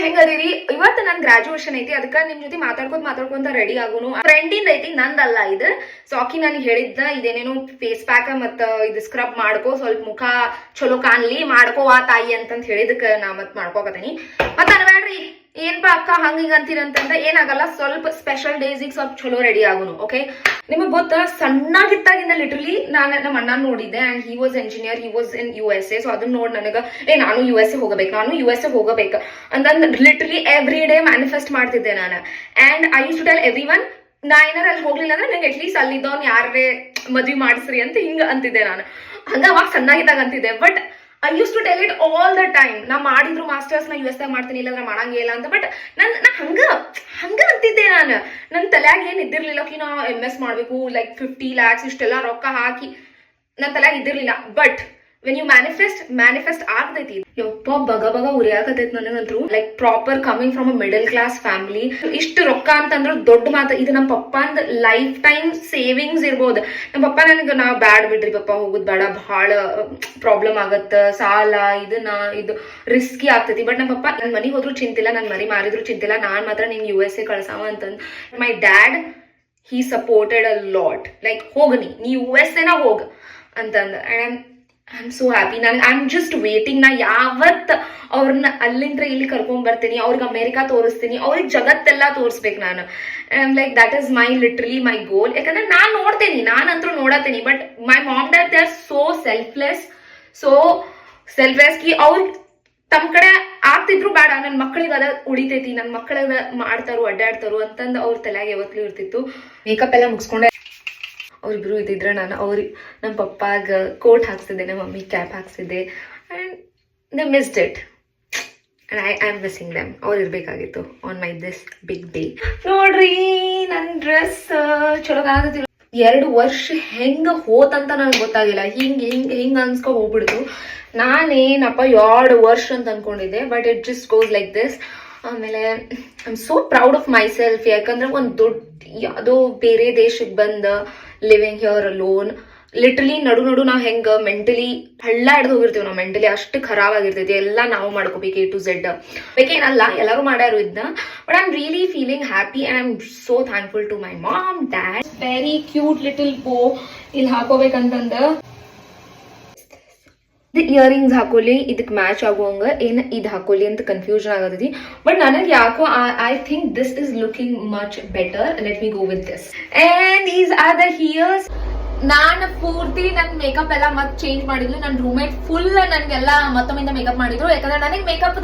ಹೆಂಗದಿರಿ? ಇವತ್ತು ನನ್ ಗ್ರಾಜುಯೇಷನ್ ಐತಿ, ಅದಕ್ಕ ನಿಮ್ ಜೊತೆ ಮಾತಾಡ್ಕೊಂತ ರೆಡಿ ಆಗುನು. ಫ್ರೆಂಡಿಂದ ಐತಿ, ನಂದಲ್ಲ ಇದು. ಸೊ ಆಕಿ ನನಗೆ ಹೇಳಿದ್ದ ಇದೇನೇನು ಫೇಸ್ ಪ್ಯಾಕ್ ಮತ್ತ ಇದು ಸ್ಕ್ರಬ್ ಮಾಡ್ಕೋ, ಸ್ವಲ್ಪ ಮುಖ ಚಲೋ ಕಾಣ್ಲಿ, ಮಾಡ್ಕೋ ಆ ತಾಯಿ ಅಂತಂತ ಹೇಳಿದಕ್ಕ ನಾ ಮತ್ ಮಾಡ್ಕೋಕತೀನಿ. ಮತ್ತ ಅನ್ಬೇಡ್ರಿ ಏನ್ಪಾ ಅಕ್ಕ ಹಂಗ ಹಿಂಗ ಅಂತೀರಂತಂದ, ಏನಾಗಲ್ಲ. ಸ್ವಲ್ಪ ಸ್ಪೆಷಲ್ ಡೇಸಿಗೆ ಸ್ವಲ್ಪ ಚಲೋ ರೆಡಿ ಆಗುನು. ಓಕೆ, ನಿಮಗ್ ಗೊತ್ತ ಸಣ್ಣಾಗಿತ್ತಾಗಿಂದ ಲಿಟ್ರಲಿ ನಾನು ನಮ್ಮ ಅಣ್ಣ ನೋಡಿದ್ದೆ. And he was engineer, he was in USA. So ಅದನ್ನ ನೋಡಿ ನನಗ ನಾನು USA ಹೋಗಬೇಕು ಅಂತಂದ್ ಲಿಟ್ರಲಿ ಎವ್ರಿ ಡೇ ಮ್ಯಾನಿಫೆಸ್ಟ್ ಮಾಡ್ತಿದ್ದೆ ನಾನು. And I used to tell everyone, ನಾ ಏನಾರ ಅಲ್ಲಿ ಹೋಗ್ಲಿಲ್ಲ ಅಂದ್ರೆ ನಂಗೆ ಅಟ್ಲೀಸ್ಟ್ ಅಲ್ಲಿದ್ದವ್ನು ಯಾರೇ ಮದ್ವಿ ಮಾಡಿಸ್ರಿ ಅಂತ ಹಿಂಗ ಅಂತಿದ್ದೆ ನಾನು. ಹಂಗ ಅವಾಗ ಸಣ್ಣಾಗಿದ್ದಾಗ ಅಂತಿದ್ದೆ. But I used to tell it all the time. ನಾ ಮಾಡಿದ್ರು ಮಾಸ್ಟರ್ಸ್ ನಾ US ಮಾಡ್ತೀನಿ, ಇಲ್ಲಾಂದ್ರೆ ಮಾಡಂಗೇ ಇಲ್ಲ ಅಂತ. ಬಟ್ ನಾ ಹಂಗ ಅಂತಿದ್ದೆ ನಾನು. ನನ್ ತಲೆಯಾಗ ಏನ್ ಇದ್ದಿರ್ಲಿಲ್ಲ ಕಿ ನಾ MS ಮಾಡ್ಬೇಕು, ಲೈಕ್ 50 lakhs ಇಷ್ಟೆಲ್ಲ ರೊಕ್ಕ ಹಾಕಿ ನನ್ ತಲೆಯಾಗ ಇದ್ದಿರ್ಲಿಲ್ಲ. ಬಟ್ ವೆನ್ ಯು ಮ್ಯಾನಿಫೆಸ್ಟ್ ಆಗ್ತೈತಿ. ಯಪ್ಪ ಬಗ ಉರಿಯಾಕತೈತಿ ನನಗಂತ್ರು. Like proper coming from a middle class family. ಇಷ್ಟು ರೊಕ್ಕ ಅಂತಂದ್ರ ದೊಡ್ಡ ಮಾತು. ಇದು ನಮ್ಮ ಪಪ್ಪಂದ್ ಲೈಫ್ ಟೈಮ್ ಸೇವಿಂಗ್ಸ್ ಇರ್ಬೋದು. ನಮ್ಮ ಪಪ್ಪ ನನಗೆ ನಾ ಬ್ಯಾಡ್ ಬಿಡ್ರಿ ಪಪ್ಪ, ಹೋಗುದ್ ಬೇಡ, ಬಹಳ ಪ್ರಾಬ್ಲಮ್ ಆಗತ್ತ, ಸಾಲ ಇದು ರಿಸ್ಕಿ ಆಗ್ತೈತಿ. ಬಟ್ ನಮ್ಮ ಪಪ್ಪ ನನ್ ಮನಿಗ್ ಹೋದ್ರು ಚಿಂತಿಲ್ಲ, ನನ್ ಮನಿ ಮಾರಿದ್ರು ಚಿಂತಿಲ್ಲ, ನಾನ್ ಮಾತ್ರ ನಿಂಗೆ USA ಕಳ್ಸಾವ ಅಂತಂದ್. My dad he supported a lot. Like ಹೋಗನಿ ನೀ USA ನ ಹೋಗ ಅಂತಂದ. And I'm so happy. I'm just waiting. ನಾ ಯಾವತ್ ಅವ್ರನ್ನ ಅಲ್ಲಿಂದ ಇಲ್ಲಿ ಕರ್ಕೊಂಡ್ ಬರ್ತೀನಿ, ಅವ್ರಿಗೆ ಅಮೇರಿಕಾ ತೋರಿಸ್ತೀನಿ, ಅವ್ರಿಗೆ ಜಗತ್ತೆಲ್ಲ ತೋರಿಸ್ಬೇಕು ನಾನು. Like that is literally my goal. ಯಾಕಂದ್ರೆ ನಾನಂತೂ ನೋಡತ್ತೀನಿ. But my mom dad they are so selfless ಕಿ ಅವ್ರು ತಮ್ಮ ಕಡೆ ಆಗ್ತಿದ್ರು ಬೇಡ, ನನ್ ಮಕ್ಕಳಿಗೆ ಅದ ಉಳಿತೈತಿ, ನನ್ ಮಕ್ಕಳಿಗೆ ಮಾಡ್ತಾರು ಅಡ್ಡಾಡ್ತಾರು ಅಂತಂದು ಅವ್ರ ತಲೆಯಾಗ ಯಾವತ್ತೂ ಇರ್ತಿತ್ತು. ಮೇಕಪ್ ಎಲ್ಲ ಮುಗಿಸ್ಕೊಂಡೆ. ಅವ್ರಿಬ್ರು ಇದ್ದಿದ್ರೆ ನಾನು ನಮ್ಮ ಪಪ್ಪಾಗ ಕೋಟ್ ಹಾಕ್ಸಿದ್ದೆ, ನಮ್ಮ ಮಮ್ಮಿ ಕ್ಯಾಪ್ ಹಾಕ್ಸಿದ್ದೆ. And they missed it. And I am missing them. ಅವ್ರು ಇರಬೇಕಾಗಿತ್ತು on my this big day. ನೋಡ್ರಿ ನನ್ನ ಡ್ರೆಸ್ ಚಲೋ ಕಾಣತಿಲ್ಲ. 2 ವರ್ಷ ಹೆಂಗ ಹೋತಂತ ನನಗೆ ಗೊತ್ತಾಗಿಲ್ಲ. ಹಿಂಗ ಅನ್ಸ್ಕೊ ಹೋಗ್ಬಿಡ್ತು. ನಾನೇನಪ್ಪ 2 ವರ್ಷ ಅಂತ ಅನ್ಕೊಂಡಿದ್ದೆ. But it just goes like this. ಆಮೇಲೆ I am so proud of myself. ಯಾಕಂದ್ರೆ ಒಂದು ದೊಡ್ಡ ಯಾವುದೋ ಬೇರೆ ದೇಶಕ್ಕೆ ಬಂದ ಲಿವಿಂಗ್ ಹಿಯರ್ ಅಲೋನ್. ಲಿಟ್ರಲಿ ನಡು ನಾವು ಹೆಂಗ ಮೆಂಟಲಿ ಹಳ್ಳ ಹಿಡ್ದು ಹೋಗಿರ್ತೀವಿ. ನಾವು ಮೆಂಟಲಿ ಅಷ್ಟು ಖರಾಬ್ ಆಗಿರ್ತೈತಿ. ಎಲ್ಲ ನಾವು ಮಾಡ್ಕೋಬೇಕು A to Z. ಬೇಕೇನಲ್ಲ, ಎಲ್ಲರೂ ಮಾಡ್ಯಾರು ಇದನ್ನ. But I am really feeling happy and I am so thankful to my mom, dad. Very cute little bow ಇಲ್ಲಿ ಹಾಕೋಬೇಕಂತಂದ. ಇಯರಿಂಗ್ಸ್ ಹಾಕೋಲಿ, ಇದಕ್ಕೆ ಮ್ಯಾಚ್ ಆಗುವಂಗ ಏನ್ ಇದು ಹಾಕೋಲಿ ಅಂತ ಕನ್ಫ್ಯೂಷನ್ ಆಗತೈತಿ. ಬಟ್ ನನಗೆ ಯಾಕೋ I think this is looking much better. Let me go with this. And these are the here's. ನಾನು ಪೂರ್ತಿ ನನ್ ಮೇಕಪ್ ಎಲ್ಲ ಮತ್ ಚೇಂಜ್ ಮಾಡಿದ್ಲು. ನನ್ನ ರೂಮ್ಮೇಟ್ ಫುಲ್ ನನ್ಗೆಲ್ಲ ಮತ್ತೊಮ್ಮಿಂದ ಮೇಕಪ್ ಮಾಡಿದ್ರು. ಯಾಕಂದ್ರೆ ನನಗೆ ಮೇಕಪ್